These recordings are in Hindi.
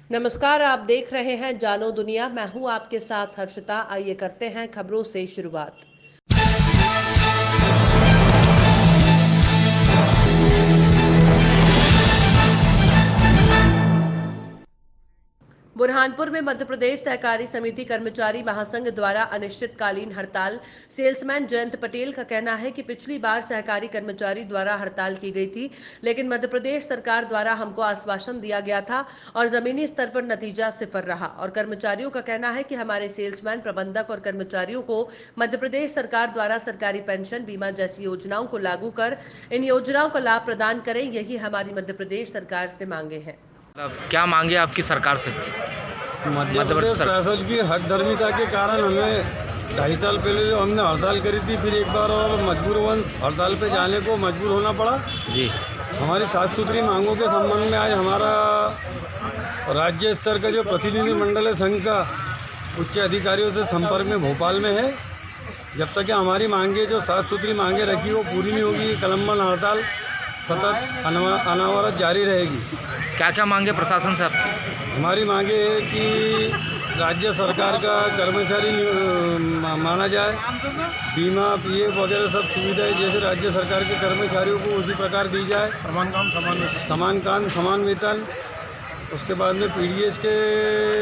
नमस्कार, आप देख रहे हैं जानो दुनिया। मैं हूं आपके साथ हर्षिता। आइए करते हैं खबरों से शुरुआत। बुरहानपुर में मध्य प्रदेश सहकारी समिति कर्मचारी महासंघ द्वारा अनिश्चितकालीन हड़ताल। सेल्समैन जयंत पटेल का कहना है कि पिछली बार सहकारी कर्मचारी द्वारा हड़ताल की गई थी, लेकिन मध्य प्रदेश सरकार द्वारा हमको आश्वासन दिया गया था और जमीनी स्तर पर नतीजा सिफर रहा। और कर्मचारियों का कहना है कि हमारे सेल्समैन, प्रबंधक और कर्मचारियों को मध्य प्रदेश सरकार द्वारा सरकारी पेंशन, बीमा जैसी योजनाओं को लागू कर इन योजनाओं का लाभ प्रदान करें, यही हमारी मध्य प्रदेश सरकार से मांगे हैं। क्या मांगे आपकी सरकार से? मध्य प्रदेश शासन की हठधर्मिता के कारण हमें 2.5 साल पहले जो हमने हड़ताल करी थी, फिर एक बार और मजबूरन हड़ताल पे जाने को मजबूर होना पड़ा जी। हमारी साफ सुथरी मांगों के संबंध में आज हमारा राज्य स्तर का जो प्रतिनिधि मंडल है संघ का, उच्च अधिकारियों से संपर्क में भोपाल में है। जब तक कि हमारी मांगे जो साफ सुथरी मांगे रखी वो पूरी नहीं होगी, कलमबंद हड़ताल सतत अनावरत जारी रहेगी। क्या क्या मांगे प्रशासन से आपकी? हमारी मांगे है कि राज्य सरकार का कर्मचारी माना जाए, बीमा, पीएफ वगैरह सब सुविधाएं जैसे राज्य सरकार के कर्मचारियों को उसी प्रकार दी जाए। समान काम समान वेतन। उसके बाद में पीडीएस के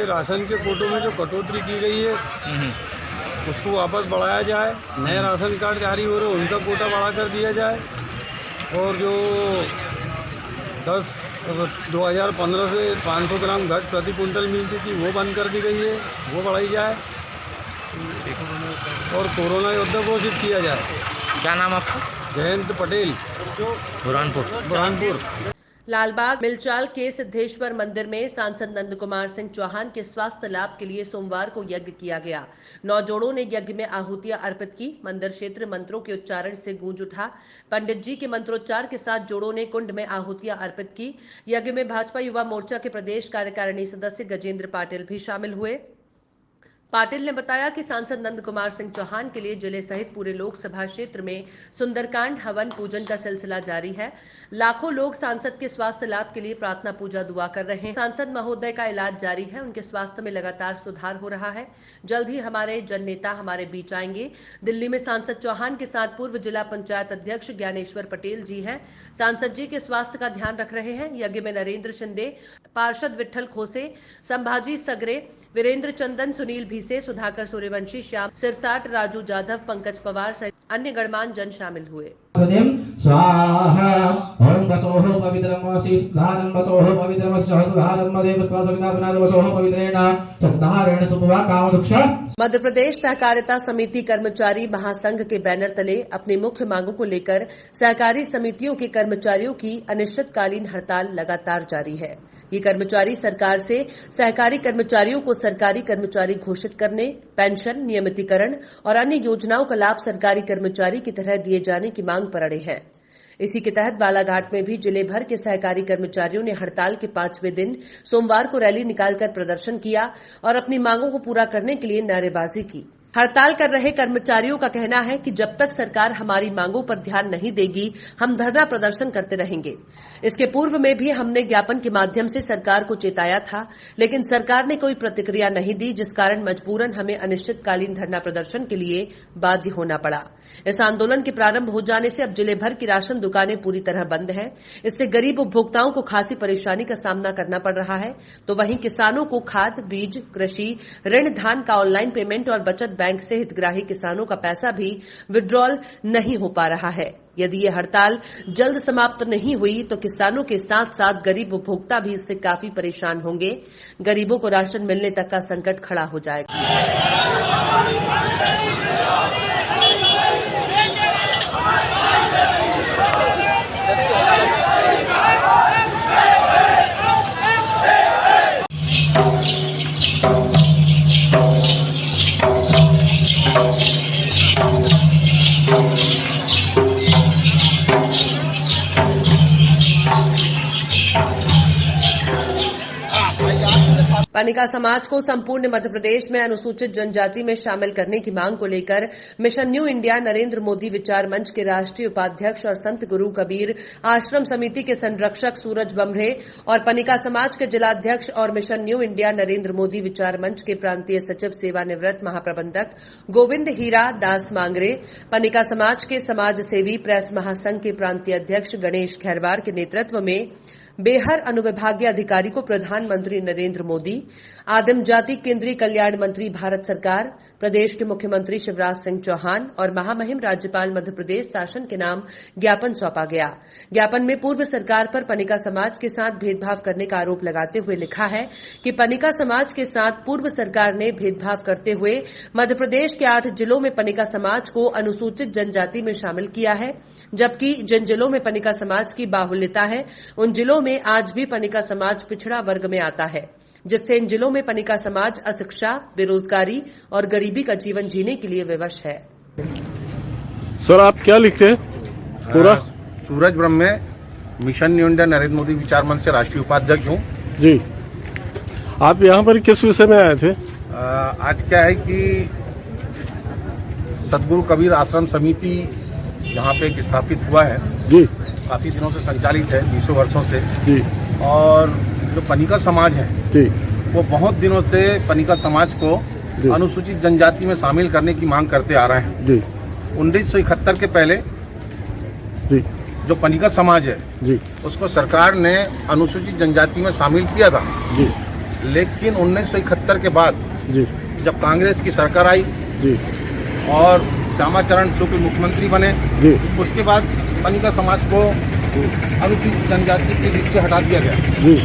राशन के कोटों में जो कटौती की गई है उसको वापस बढ़ाया जाए। नए राशन कार्ड जारी हो रहे उनका कोटा बढ़ा कर दिया जाए। और जो 2015 से 500 ग्राम घट प्रति क्विंटल मिलती थी वो बंद कर दी गई है, वो बढ़ाई जाए। और कोरोना योद्धा घोषित किया जाए। क्या नाम आपका? जयंत पटेल, बुरहानपुर। लालबाग मिलचाल के सिद्धेश्वर मंदिर में सांसद नंद कुमार सिंह चौहान के स्वास्थ्य लाभ के लिए सोमवार को यज्ञ किया गया। 9 जोड़ों ने यज्ञ में आहुतियां अर्पित की। मंदिर क्षेत्र मंत्रों के उच्चारण से गूंज उठा। पंडित जी के मंत्रोच्चार के साथ जोड़ों ने कुंड में आहुतियां अर्पित की। यज्ञ में भाजपा युवा मोर्चा के प्रदेश कार्यकारिणी सदस्य गजेंद्र पाटिल भी शामिल हुए। पाटिल ने बताया कि सांसद नंद कुमार सिंह चौहान के लिए जिले सहित पूरे लोकसभा क्षेत्र में सुंदरकांड हवन पूजन का सिलसिला जारी है। लाखों लोग सांसद के स्वास्थ्य लाभ के लिए प्रार्थना पूजा दुआ कर रहे हैं। सांसद महोदय का इलाज जारी है, उनके स्वास्थ्य में लगातार सुधार हो रहा है। जल्द ही हमारे जननेता हमारे बीच आएंगे। दिल्ली में सांसद चौहान के साथ पूर्व जिला पंचायत अध्यक्ष ज्ञानेश्वर पटेल जी हैं। सांसद जी के स्वास्थ्य का ध्यान रख रहे हैं। यज्ञ में नरेंद्र शिंदे, पार्षद विठल खोसे, संभाजी सगरे, वीरेंद्र चंदन, सुनील भीसे, सुधाकर सूर्यवंशी, श्याम सिरसाट, राजू जाधव, पंकज पवार सहित अन्य गणमान्य जन शामिल हुए। स्वाहा ओम वसोह पवित्रम शीस्धानं वसोह पवित्रम सहस्रधारं देव स्वासविनापनाद वसोह पवित्रेण सप्ताहारेण सुपवा कामदुक्ष। मध्य प्रदेश सहकारिता समिति कर्मचारी महासंघ के बैनर तले अपनी मुख्य मांगों को लेकर सहकारी समितियों के कर्मचारियों की अनिश्चितकालीन हड़ताल लगातार जारी है। ये कर्मचारी सरकार से सहकारी कर्मचारियों को सरकारी कर्मचारी घोषित करने, पेंशन, नियमितीकरण और अन्य योजनाओं का लाभ सरकारी कर्मचारी की तरह दिए जाने की मांग पर अड़े हैं। इसी के तहत बालाघाट में भी जिले भर के सहकारी कर्मचारियों ने हड़ताल के 5वें दिन सोमवार को रैली निकालकर प्रदर्शन किया और अपनी मांगों को पूरा करने के लिए नारेबाजी की। हड़ताल कर रहे कर्मचारियों का कहना है कि जब तक सरकार हमारी मांगों पर ध्यान नहीं देगी, हम धरना प्रदर्शन करते रहेंगे। इसके पूर्व में भी हमने ज्ञापन के माध्यम से सरकार को चेताया था, लेकिन सरकार ने कोई प्रतिक्रिया नहीं दी, जिस कारण मजबूरन हमें अनिश्चितकालीन धरना प्रदर्शन के लिए बाध्य होना पड़ा। इस आंदोलन के प्रारंभ हो जाने से अब जिले भर की राशन दुकानें पूरी तरह बंद हैं। इससे गरीब उपभोक्ताओं को खासी परेशानी का सामना करना पड़ रहा है। तो वहीं किसानों को खाद, बीज, कृषि ऋण, धान का ऑनलाइन पेमेंट और बचत बैंक से हितग्राही किसानों का पैसा भी विड्रॉल नहीं हो पा रहा है। यदि ये हड़ताल जल्द समाप्त नहीं हुई तो किसानों के साथ साथ गरीब उपभोक्ता भी इससे काफी परेशान होंगे। गरीबों को राशन मिलने तक का संकट खड़ा हो जाएगा। पनिका समाज को संपूर्ण मध्य प्रदेश में अनुसूचित जनजाति में शामिल करने की मांग को लेकर mission new India Narendra Modi Vichar मंच के राष्ट्रीय उपाध्यक्ष और संत गुरु कबीर आश्रम समिति के संरक्षक सूरज बमरे और पनिका समाज के जिलाध्यक्ष और mission new India Narendra Modi Vichar मंच के प्रांतीय सचिव सेवानिवृत्त महाप्रबंधक गोविंद हीरा दास मांगरे, पनिका समाज के समाज सेवी प्रेस महासंघ के प्रांतीय अध्यक्ष गणेश खैरवार के नेतृत्व में बेहर अनुविभागीय अधिकारी को प्रधानमंत्री नरेंद्र मोदी, आदिम जाति केंद्रीय कल्याण मंत्री भारत सरकार, प्रदेश के मुख्यमंत्री शिवराज सिंह चौहान और महामहिम राज्यपाल मध्य प्रदेश शासन के नाम ज्ञापन सौंपा गया। ज्ञापन में पूर्व सरकार पर पनिका समाज के साथ भेदभाव करने का आरोप लगाते हुए लिखा है कि पनिका समाज के साथ पूर्व सरकार ने भेदभाव करते हुए मध्य प्रदेश के 8 जिलों में पनिका समाज को अनुसूचित जनजाति में शामिल किया है, जबकि जिन जिलों में पनिका समाज की बाहुल्यता है उन जिलों में आज भी पनिका समाज पिछड़ा वर्ग में आता है, जिससे इन जिलों में पनिका समाज अशिक्षा, बेरोजगारी और गरीबी का जीवन जीने के लिए विवश है। सर, आप क्या लिखते हैं पूरा? Suraj Brahme, mission new India Narendra Modi Vichar Manch से राष्ट्रीय उपाध्यक्ष हूँ। जी, आप यहाँ पर किस विषय में आए थे? आज क्या है कि सतगुरु कबीर आश्रम समिति यहाँ पे एक स्थापित हुआ है जी, काफी दिनों से संचालित है, 20 वर्षों से जी। और जो पनिका समाज है जी, वो बहुत दिनों से पनिका समाज को अनुसूचित जनजाति में शामिल करने की मांग करते आ रहे हैं जी। 1971 के पहले जी, जो पनिका समाज है जी, उसको सरकार ने अनुसूचित जनजाति में शामिल किया था जी, लेकिन 1971 के बाद जी, जब कांग्रेस की सरकार आई जी, और श्यामाचरण शुक्ल मुख्यमंत्री बने, जी, उसके बाद पनिका समाज को अनुसूचित जनजाति की लिस्ट से हटा दिया गया जी,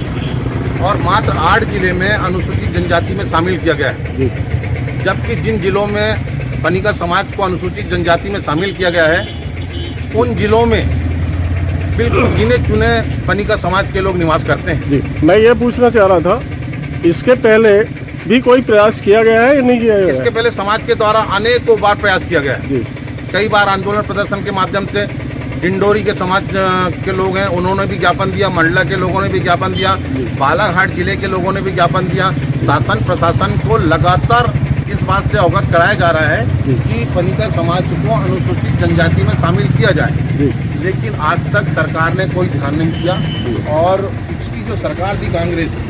और मात्र 8 जिले में अनुसूचित जनजाति में शामिल किया गया है। जी, जबकि जिन जिलों में पनिका समाज को अनुसूचित जनजाति में शामिल किया गया है उन जिलों में बिल्कुल गिने चुने पनिका समाज के लोग निवास करते हैं। जी। मैं ये पूछना चाह रहा था, इसके पहले भी कोई प्रयास किया गया है या नहीं किया गया? इसके पहले समाज के द्वारा अनेकों बार प्रयास किया गया है। जी, कई बार आंदोलन प्रदर्शन के माध्यम से डिंडोरी के समाज के लोग हैं, उन्होंने भी ज्ञापन दिया, मंडला के लोगों ने भी ज्ञापन दिया, बालाघाट जिले के लोगों ने भी ज्ञापन दिया। शासन प्रशासन को लगातार इस बात से अवगत कराया जा रहा है कि पनिका समाज को अनुसूचित जनजाति में शामिल किया जाए, लेकिन आज तक सरकार ने कोई ध्यान नहीं दिया। और उसकी जो सरकार थी कांग्रेस की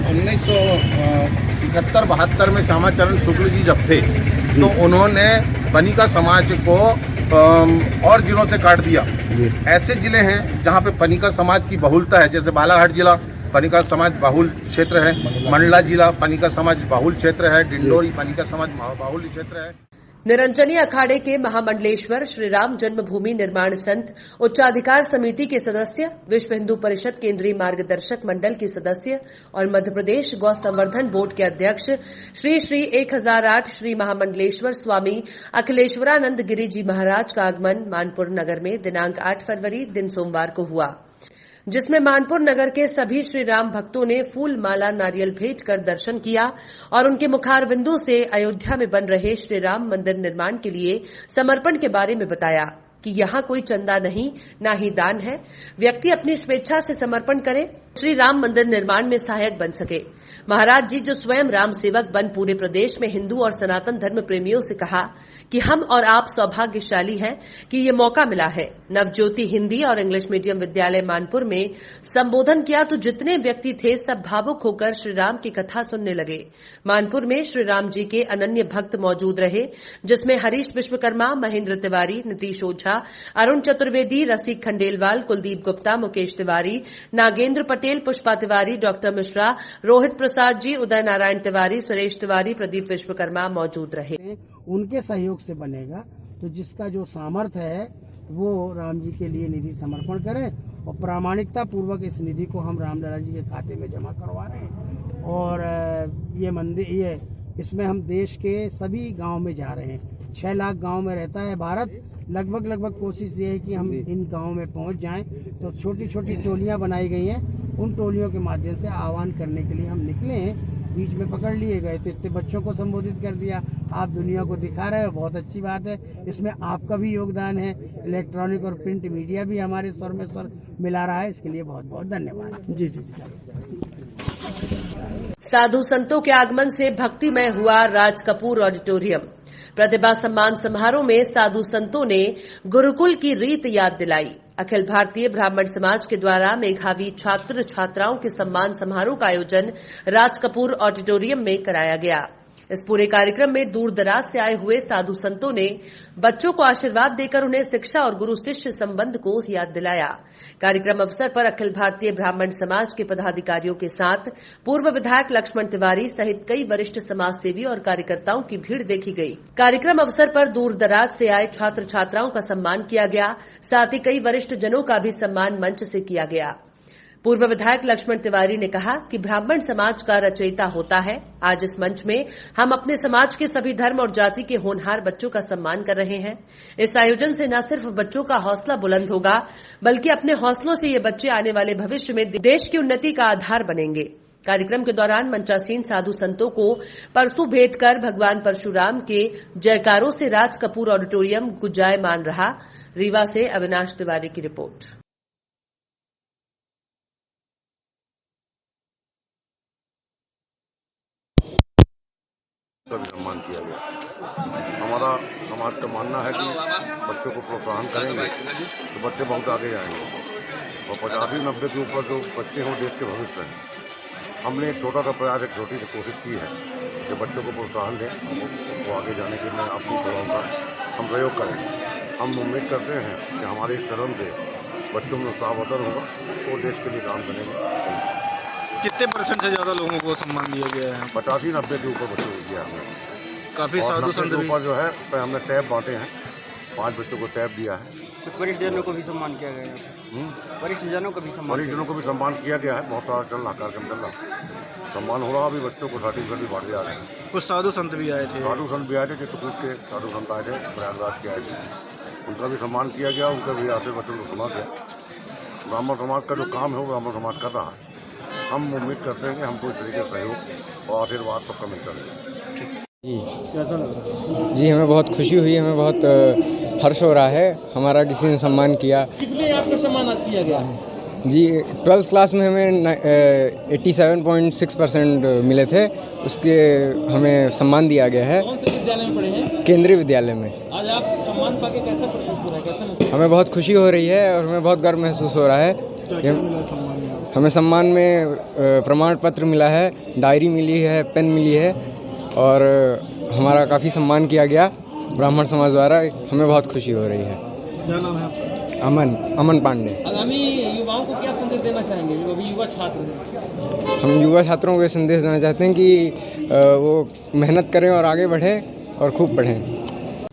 1971-72 में श्यामाचरण शुक्ल जी जब थे तो उन्होंने पनिका समाज को और जिलों से काट दिया। ऐसे जिले हैं जहां पे पनिका समाज की बहुलता है, जैसे बालाघाट जिला पनिका समाज बाहुल क्षेत्र है, मंडला जिला पनिका समाज बाहुल क्षेत्र है, डिंडोरी पनिका समाज बाहुल क्षेत्र है। निरंजनी अखाड़े के महामंडलेश्वर श्री राम जन्मभूमि निर्माण संत उच्चाधिकार समिति के सदस्य, विश्व हिंदू परिषद केंद्रीय मार्गदर्शक मंडल के सदस्य और मध्य प्रदेश गौ संवर्धन बोर्ड के अध्यक्ष श्री श्री 1008 श्री महामंडलेश्वर स्वामी अखिलेश्वरानंद गिरी जी महाराज का आगमन मानपुर नगर में दिनांक 8 फरवरी दिन सोमवार को हुआ, जिसमें मानपुर नगर के सभी श्री राम भक्तों ने फूल माला नारियल भेंट कर दर्शन किया और उनके मुखारविंदों से अयोध्या में बन रहे श्री राम मंदिर निर्माण के लिए समर्पण के बारे में बताया कि यहाँ कोई चंदा नहीं, ना ही दान है, व्यक्ति अपनी स्वेच्छा से समर्पण करे, श्री राम मंदिर निर्माण में सहायक बन सके। महाराज जी जो स्वयं राम सेवक बन पूरे प्रदेश में हिंदू और सनातन धर्म प्रेमियों से कहा कि हम और आप सौभाग्यशाली हैं कि ये मौका मिला है। नवज्योति हिंदी और इंग्लिश मीडियम विद्यालय मानपुर में संबोधन किया तो जितने व्यक्ति थे सब भावुक होकर श्री राम की कथा सुनने लगे। मानपुर में श्री राम जी के अनन्य भक्त मौजूद रहे, जिसमें हरीश विश्वकर्मा, महेंद्र तिवारी, नीतीश ओझा, अरुण चतुर्वेदी, रसिक खंडेलवाल, कुलदीप गुप्ता, मुकेश तिवारी, नागेंद्र पटेल, पुष्पा तिवारी, डॉक्टर मिश्रा, रोहित प्रसाद जी, उदय नारायण तिवारी, सुरेश तिवारी, प्रदीप विश्वकर्मा मौजूद रहे। उनके सहयोग से बनेगा, तो जिसका जो सामर्थ्य है वो राम जी के लिए निधि समर्पण करें और प्रामाणिकता पूर्वक इस निधि को हम रामलला जी के खाते में जमा करवा रहे हैं। और ये मंदिर इसमें हम देश के सभी गांव में जा रहे हैं। 6 लाख गांव में रहता है भारत, लगभग कोशिश ये है कि हम इन गांव में पहुंच जाएं। तो छोटी छोटी टोलियां बनाई गई हैं, उन टोलियों के माध्यम से आह्वान करने के लिए हम निकले हैं। बीच में पकड़ लिए गए तो इतने बच्चों को संबोधित कर दिया, आप दुनिया को दिखा रहे हो, बहुत अच्छी बात है। इसमें आपका भी योगदान है, इलेक्ट्रॉनिक और प्रिंट मीडिया भी हमारे स्वर में स्वर मिला रहा है, इसके लिए बहुत बहुत धन्यवाद। जी जी जी। साधु संतों के आगमन से भक्तिमय हुआ राज कपूर ऑडिटोरियम। प्रतिभा सम्मान समारोह में साधु संतों ने गुरुकुल की रीत याद दिलाई। अखिल भारतीय ब्राह्मण समाज के द्वारा मेधावी छात्र छात्राओं के सम्मान समारोह का आयोजन राज कपूर ऑडिटोरियम में कराया गया। इस पूरे कार्यक्रम में दूर दराज से आए हुए साधु संतों ने बच्चों को आशीर्वाद देकर उन्हें शिक्षा और गुरु शिष्य संबंध को याद दिलाया। कार्यक्रम अवसर पर अखिल भारतीय ब्राह्मण समाज के पदाधिकारियों के साथ पूर्व विधायक लक्ष्मण तिवारी सहित कई वरिष्ठ समाज सेवी और कार्यकर्ताओं की भीड़ देखी गई। कार्यक्रम अवसर पर दूर दराज से आए छात्र छात्राओं का सम्मान किया गया। साथ ही कई वरिष्ठ जनों का भी सम्मान मंच से किया गया। पूर्व विधायक लक्ष्मण तिवारी ने कहा कि ब्राह्मण समाज का रचयिता होता है। आज इस मंच में हम अपने समाज के सभी धर्म और जाति के होनहार बच्चों का सम्मान कर रहे हैं। इस आयोजन से न सिर्फ बच्चों का हौसला बुलंद होगा, बल्कि अपने हौसलों से ये बच्चे आने वाले भविष्य में देश की उन्नति का आधार बनेंगे। कार्यक्रम के दौरान मंचासीन साधु संतों को परसू भेंट कर भगवान परशुराम के जयकारों से राज कपूर ऑडिटोरियम गुंजायमान रहा। रीवा से अविनाश तिवारी की रिपोर्ट। का भी सम्मान किया गया। हमारा समाज का मानना है कि बच्चों को प्रोत्साहन करेंगे तो बच्चे बहुत आगे जाएंगे और 85-90 के ऊपर जो बच्चे हों देश के भविष्य हैं। हमने एक छोटा सा प्रयास, एक छोटी सी कोशिश की है कि बच्चों को प्रोत्साहन दें, वो आगे जाने के लिए अपनी कदमों का हम प्रयोग करें। हम उम्मीद करते हैं कि हमारे इस कदम से बच्चों में उत्साहवर्धन होगा तो देश के लिए काम करेंगे। कितने % से ज़्यादा लोगों को सम्मान दिया गया है? 85-90 के ऊपर बच्चों को दिया हमने। काफ़ी साधु संत भी ऊपर जो है हमने टैब बांटे हैं, 5 बच्चों को टैब दिया है। कुछ वरिष्ठ जनों को भी सम्मान किया गया है। वरिष्ठ जनों को भी सम्मान किया गया है। बहुत सारा चल रहा, कार्यक्रम चल रहा, सम्मान हो रहा। अभी बच्चों को सर्टिफिकेट भी बांटे जा रहे हैं। कुछ साधु संत भी आए थे। साधु संत भी आए थे, चित्रकूट के साधु संत आए थे, प्रयागराज के आए थे, उनका भी सम्मान किया गया। उनका भी आशीर्वचन को सुना गया। ब्राह्मण समाज का जो काम है वो ब्राह्मण समाज कर रहा है। हम उम्मीद करते हैं कि हमको इस तरीके से सहयोग और आशीर्वाद सबका मिलता रहेगा। जी कैसा लग रहा है? जी हमें बहुत खुशी हुई, हमें बहुत हर्ष हो रहा है। हमारा किसी ने सम्मान किया। किसमें आपको सम्मान आज किया गया है? जी 12th क्लास में हमें 87.6% मिले थे, उसके हमें सम्मान दिया गया है। कौन से विद्यालय में पढ़े हैं? केंद्रीय विद्यालय में। आज आप सम्मान पाके कैसा महसूस हो रहा है? कैसा महसूस? हमें बहुत खुशी हो रही है और हमें बहुत गर्व महसूस हो रहा है। हमें सम्मान में प्रमाण पत्र मिला है, डायरी मिली है, पेन मिली है और हमारा काफ़ी सम्मान किया गया ब्राह्मण समाज द्वारा। हमें बहुत खुशी हो रही है। क्या नाम है आपका? अमन पांडे। आगामी युवाओं को क्या संदेश देना चाहेंगे जो अभी युवा छात्र हैं? हम युवा छात्रों को ये संदेश देना चाहते हैं कि वो मेहनत करें और आगे बढ़ें और खूब पढ़ें।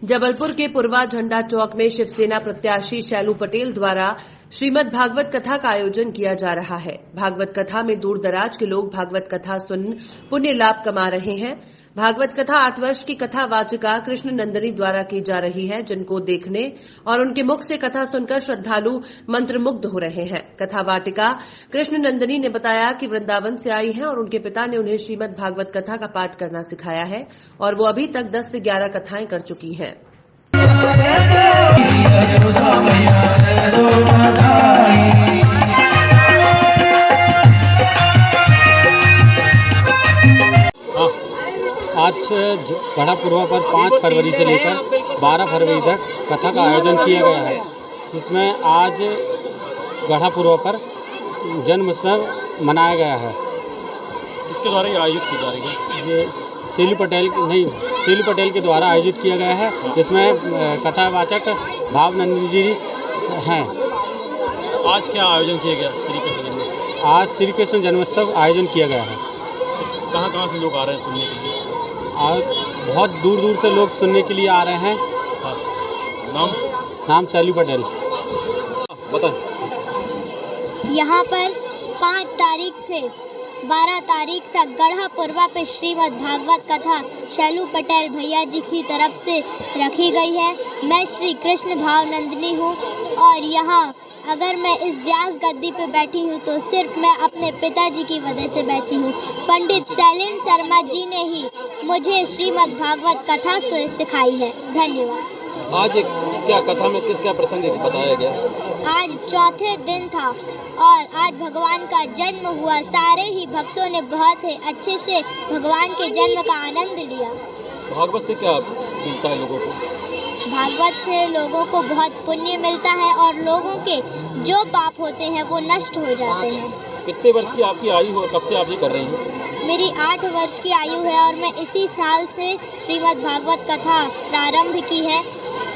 जबलपुर के पुरवा झंडा चौक में शिवसेना प्रत्याशी शैलू पटेल द्वारा श्रीमद् भागवत कथा का आयोजन किया जा रहा है। भागवत कथा में दूर दराज के लोग भागवत कथा सुन पुण्य लाभ कमा रहे हैं। भागवत कथा 8 वर्ष की कथा वाचिका कृष्ण नंदनी द्वारा की जा रही है, जिनको देखने और उनके मुख से कथा सुनकर श्रद्धालु मंत्रमुग्ध हो रहे हैं। कथा वाटिका कृष्ण नंदनी ने बताया कि वृंदावन से आई हैं और उनके पिता ने उन्हें श्रीमद् भागवत कथा का पाठ करना सिखाया है और वो अभी तक 10 से 11 कथाएं कर चुकी हैं। आज गढ़ा पुरवा पर 5 फरवरी से लेकर 12 फरवरी तक कथा का आयोजन किया गया है, जिसमें आज गढ़ा पुरवा पर जन्मोत्सव मनाया गया है। इसके द्वारा ये आयोजित की जा रही है? ये शैलू पटेल के द्वारा आयोजित किया गया है, जिसमें कथावाचक भावनंदी जी हैं। आज क्या आयोजन किया गया? श्री कृष्ण जन्मोत्सव। आज श्री कृष्ण जन्मोत्सव आयोजन किया गया है। कहाँ से लोग आ रहे हैं सुनने के लिए? और बहुत दूर दूर से लोग सुनने के लिए आ रहे हैं। नाम शैलू पटेल। बताएं। यहाँ पर 5 तारीख से 12 तारीख तक गढ़ा पुरवा पे श्रीमद् भागवत कथा शैलू पटेल भैया जी की तरफ से रखी गई है। मैं श्री कृष्ण भावनंदिनी हूँ और यहाँ अगर मैं इस व्यास गद्दी पे बैठी हूँ तो सिर्फ मैं अपने पिताजी की वजह से बैठी हूँ। पंडित शैलेंद्र शर्मा जी ने ही मुझे श्रीमद् भागवत कथा सिखाई है। धन्यवाद। आज क्या कथा में क्या प्रसंग बताया गया? आज चौथे दिन था और आज भगवान का जन्म हुआ। सारे ही भक्तों ने बहुत ही अच्छे से भगवान के जन्म का आनंद लिया। भागवत से क्या मिलता है लोगों को? भागवत से लोगों को बहुत पुण्य मिलता है और लोगों के जो पाप होते हैं वो नष्ट हो जाते हैं। कितने वर्ष की आपकी आयु है? कब से आप ये कर रही हैं? मेरी 8 वर्ष की आयु है और मैं इसी साल से श्रीमद् भागवत कथा प्रारंभ की है।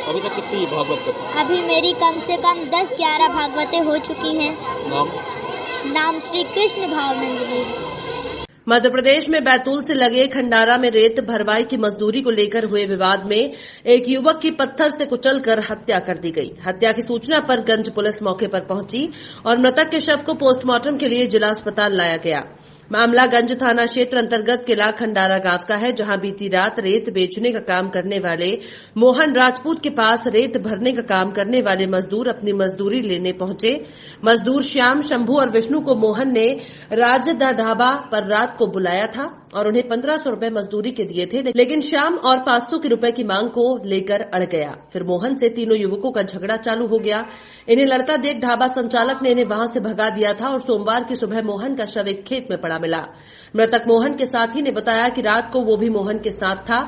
अभी तक कितनी भागवत कथा? अभी मेरी कम से कम 10-11 भागवतें हो चुकी हैं। नाम श्री कृष्ण भावनंदिनी। मध्य प्रदेश में बैतूल से लगे खंडारा में रेत भरवाई की मजदूरी को लेकर हुए विवाद में एक युवक की पत्थर से कुचलकर हत्या कर दी गई। हत्या की सूचना पर गंज पुलिस मौके पर पहुंची और मृतक के शव को पोस्टमार्टम के लिए जिला अस्पताल लाया गया। मामला गंज थाना क्षेत्र अंतर्गत किला खंडारा गांव का है, जहां बीती रात रेत बेचने का काम करने वाले मोहन राजपूत के पास रेत भरने का काम करने वाले मजदूर अपनी मजदूरी लेने पहुंचे। मजदूर श्याम, शंभू और विष्णु को मोहन ने राजदा ढाबा पर रात को बुलाया था और उन्हें 1500 रुपए मजदूरी के दिए थे, लेकिन श्याम और 500 रुपए की मांग को लेकर अड़ गया। फिर मोहन से तीनों युवकों का झगड़ा चालू हो गया। इन्हें लड़ता देख ढाबा संचालक ने इन्हें वहां से भगा दिया था और सोमवार की सुबह मोहन का शव एक खेत में पड़ा मिला। मृतक मोहन के साथी ने बताया कि रात को वो भी मोहन के साथ था।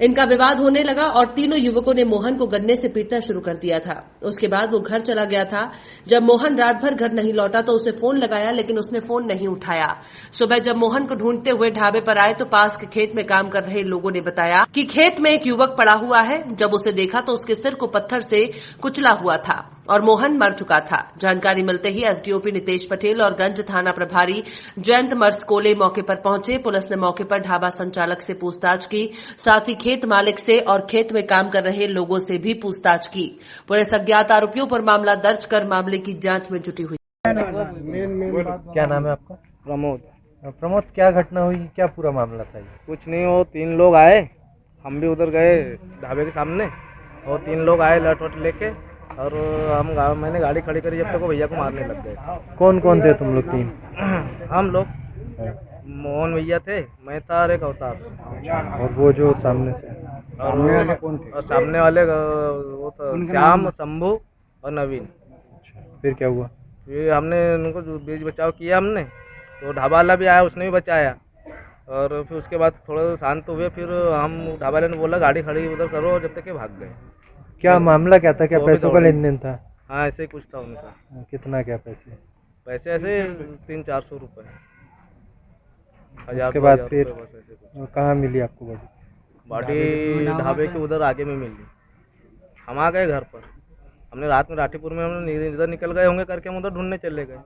इनका विवाद होने लगा और तीनों युवकों ने मोहन को गन्ने से पीटना शुरू कर दिया था। उसके बाद वो घर चला गया था। जब मोहन रात भर घर नहीं लौटा तो उसे फोन लगाया, लेकिन उसने फोन नहीं उठाया। सुबह जब मोहन को ढूंढते हुए ढाबे पर आए तो पास के खेत में काम कर रहे लोगों ने बताया कि खेत में एक युवक पड़ा हुआ है। जब उसे देखा तो उसके सिर को पत्थर से कुचला हुआ था और मोहन मर चुका था। जानकारी मिलते ही एसडीओपी नितेश पटेल और गंज थाना प्रभारी जयंत मर्सकोले मौके पर पहुंचे। पुलिस ने मौके पर ढाबा संचालक से पूछताछ की, साथ ही खेत मालिक से और खेत में काम कर रहे लोगों से भी पूछताछ की। पुलिस अज्ञात आरोपियों पर मामला दर्ज कर मामले की जांच में जुटी हुई। क्या नाम है आपका? प्रमोद। प्रमोद, क्या घटना हुई, क्या पूरा मामला था? कुछ नहीं, वो 3 लोग आए, हम भी उधर गए ढाबे के सामने और 3 लोग आए लट वट लेके और मैंने गाड़ी खड़ी करी, जब तक वो भैया को मारने लग गए। कौन कौन थे तुम लोग? 3 हम लोग, मोहन भैया थे, मैं था और एक अवतार। और वो जो सामने से सामने वाले कौन थे? और सामने वाले वो तो श्याम, शंभू और नवीन। फिर क्या हुआ? फिर हमने उनको बीच बचाव किया हमने, तो ढाबा वाला भी आया, उसने भी बचाया और फिर उसके बाद थोड़ा शांत हुए। फिर हम ढाबा वाले ने बोला गाड़ी खड़ी उधर करो, जब तक के भाग गए। क्या मामला क्या था? क्या पैसों का लेन देन था? हाँ, ऐसे ही कुछ था उनका। कितना क्या पैसे? पैसे ऐसे 300-400 रुपए। उसके बाद फिर कहाँ मिली आपको बॉडी? बॉडी ढाबे के उधर आगे में मिली। हम आ गए घर पर, हमने रात में राठीपुर में हमने इधर निकल गए होंगे करके हम उधर ढूंढने चले गए।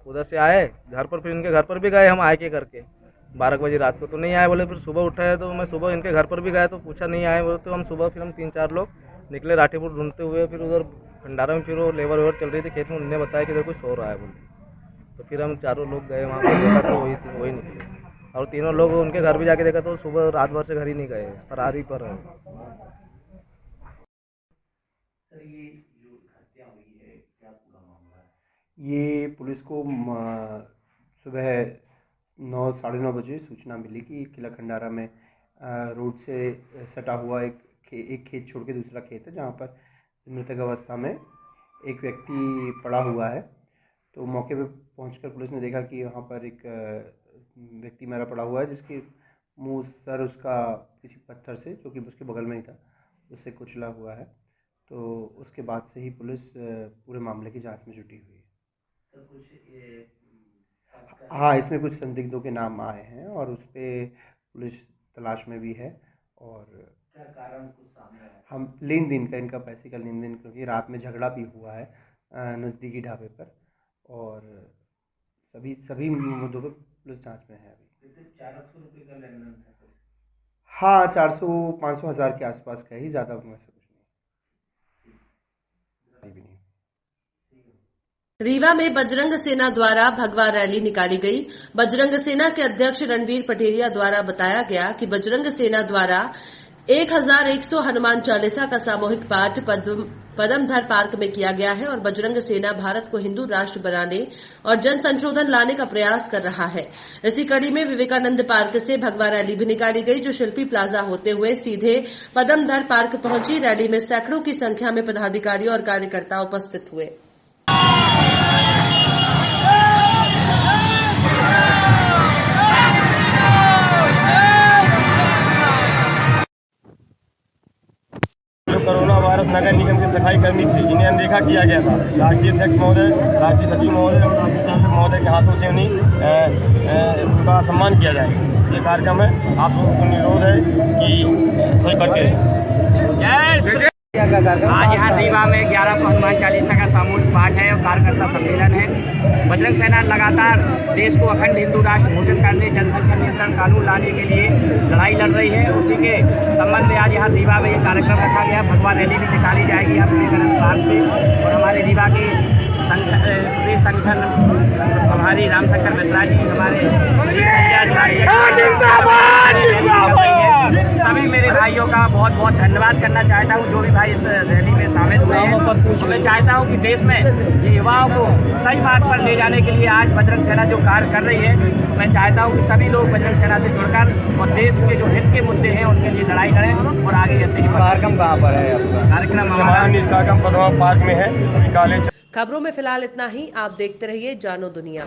उधर से आए घर पर, फिर इनके घर पर भी गए हम आए के करके 12 बजे रात को, तो नहीं आए। बोले फिर सुबह उठा है, तो मैं सुबह इनके घर पर भी गया तो पूछा नहीं आए बोले, तो हम सुबह फिर हम 3-4 लोग निकले राठीपुर ढूंढते हुए। फिर उधर भंडारा में फिर वो लेबर वेबर चल रही थी खेत में, उन्होंने बताया कि इधर कुछ सो रहा है बोले, तो फिर हम चारों लोग गए वहाँ पर, देखा तो वही निकले। और तीनों लोग उनके घर भी जाके देखा तो सुबह रात भर से घर ही नहीं गए, फरारी पर है। ये पुलिस को सुबह 9 साढ़े 9 बजे सूचना मिली कि किला खंडारा में रोड से सटा हुआ एक खेत छोड़ के दूसरा खेत है, जहाँ पर मृतक अवस्था में एक व्यक्ति पड़ा हुआ है। तो मौके पे पहुंचकर पुलिस ने देखा कि वहाँ पर एक व्यक्ति मरा पड़ा हुआ है, जिसके मुंह सर उसका किसी पत्थर से, जो कि उसके बगल में ही था, उससे कुचला हुआ है। तो उसके बाद से ही पुलिस पूरे मामले की जांच में जुटी हुई है। हाँ, इसमें कुछ संदिग्धों के नाम आए हैं और उस पर पुलिस तलाश में भी है। और क्या कारण कुछ सामने आया? हम लेन देन का, इनका पैसे का लेन देन, क्योंकि रात में झगड़ा भी हुआ है नज़दीकी ढाबे पर, और सभी मुद्दों पर पुलिस जांच में है अभी। 400 रुपये का लेन देन है? हाँ, 400-500 हज़ार के आसपास का ही, ज़्यादा उनमें से कुछ नहीं। रीवा में बजरंग सेना द्वारा भगवा रैली निकाली गई। बजरंग सेना के अध्यक्ष रणवीर पटेरिया द्वारा बताया गया कि बजरंग सेना द्वारा 1100 हनुमान चालीसा का सामूहिक पाठ पदमधर पार्क में किया गया है और बजरंग सेना भारत को हिंदू राष्ट्र बनाने और जन संशोधन लाने का प्रयास कर रहा है। इसी कड़ी में विवेकानंद पार्क से भगवा रैली भी निकाली गई, जो शिल्पी प्लाजा होते हुए सीधे पदमधर पार्क पहुंची। रैली में सैकड़ों की संख्या में पदाधिकारी और कार्यकर्ता उपस्थित हुए। कोरोना वायरस नगर निगम की सफाई करनी थी, जिन्हें अनदेखा किया गया था। राष्ट्रीय अध्यक्ष महोदय, राष्ट्रीय सचिव महोदय और राष्ट्रीय सांसद महोदय के हाथों से उन्हें उनका सम्मान किया जाएगा। ये कार्यक्रम है, आप लोगों से अनुरोध है कि सही करते रहें। आज यहाँ रीवा में 1100 हनुमान चालीसा का सामूहिक पाठ है और कार्यकर्ता सम्मेलन है। बजरंग सेना लगातार देश को अखंड हिंदू राष्ट्र घोषित करने, जनसंख्या नियंत्रण कानून लाने के लिए लड़ाई लड़ रही है। उसी के संबंध में आज यहाँ रीवा में ये कार्यक्रम रखा गया। भगवा रैली भी निकाली जाएगी यहाँ विवेकानंद पार्क से और हमारे रीवा के प्रदेश संगठन हमारी रामशंकर मिश्रा जी, हमारे सभी मेरे भाइयों का बहुत बहुत धन्यवाद करना चाहता हूँ, जो भी भाई इस रैली में शामिल हुए हैं। मैं चाहता हूँ कि देश में ये युवाओं को सही बात पर ले जाने के लिए आज बजरंग सेना जो कार्य कर रही है, मैं चाहता हूँ कि सभी लोग बजरंग सेना से जुड़कर और देश के जो हित के मुद्दे हैं उनके लिए लड़ाई लड़ें और आगे ऐसे ही। कार्यक्रम कहाँ पर है आपका? कार्यक्रम हमारा कार्यक्रम पदमा पार्क में है। खबरों में फिलहाल इतना ही। आप देखते रहिए जानो दुनिया।